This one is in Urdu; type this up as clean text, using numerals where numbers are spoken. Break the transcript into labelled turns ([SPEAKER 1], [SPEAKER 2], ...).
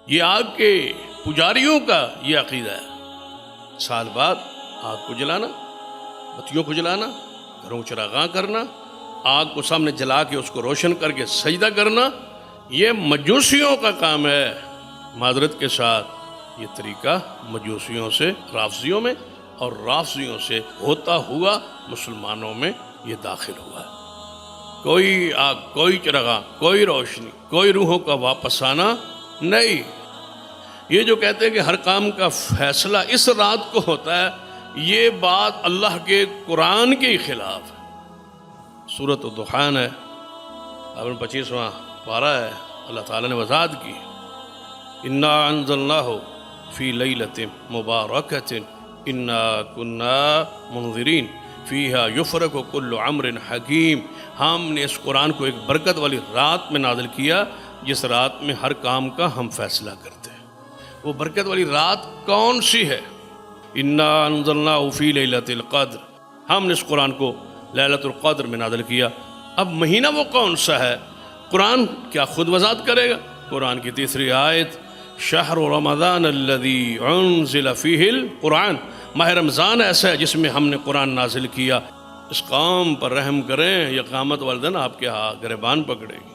[SPEAKER 1] یہ آگ کے پجاریوں کا یہ عقیدہ ہے، سال بعد آگ کو جلانا، بتیوں کو جلانا، گھروں کو چراغاں کرنا، آگ کو سامنے جلا کے اس کو روشن کر کے سجدہ کرنا، یہ مجوسیوں کا کام ہے۔ معذرت کے ساتھ یہ طریقہ مجوسیوں سے رافضیوں میں اور رافضیوں سے ہوتا ہوا مسلمانوں میں یہ داخل ہوا ہے۔ کوئی آگ، کوئی چراغاں، کوئی روشنی، کوئی روحوں کا واپس آنا نہیں۔ یہ جو کہتے ہیں کہ ہر کام کا فیصلہ اس رات کو ہوتا ہے، یہ بات اللہ کے قرآن کے خلاف ہے۔ سورۃ الدخان ہے، 25واں پارہ ہے، اللہ تعالیٰ نے وضاحت کی، انا انزلناہ فی لیلۃ مبارکۃ انا کنا منذرین فیہا یفرق کل امر حکیم۔ ہم نے اس قرآن کو ایک برکت والی رات میں نازل کیا جس رات میں ہر کام کا ہم فیصلہ کرتے ہیں۔ وہ برکت والی رات کون سی ہے؟ انا انزلناہ فی لیلۃ القدر، ہم نے اس قرآن کو لیلۃ القدر میں نازل کیا۔ اب مہینہ وہ کون سا ہے؟ قرآن کیا خود وضاحت کرے گا؟ قرآن کی تیسری آیت، شہر رمضان الذی انزل فیہ القرآن، ماہ رمضان ایسا ہے جس میں ہم نے قرآن نازل کیا۔ اس قوم پر رحم کریں، یہ قیامت والے دن آپ کے ہاں گریبان پکڑے گی۔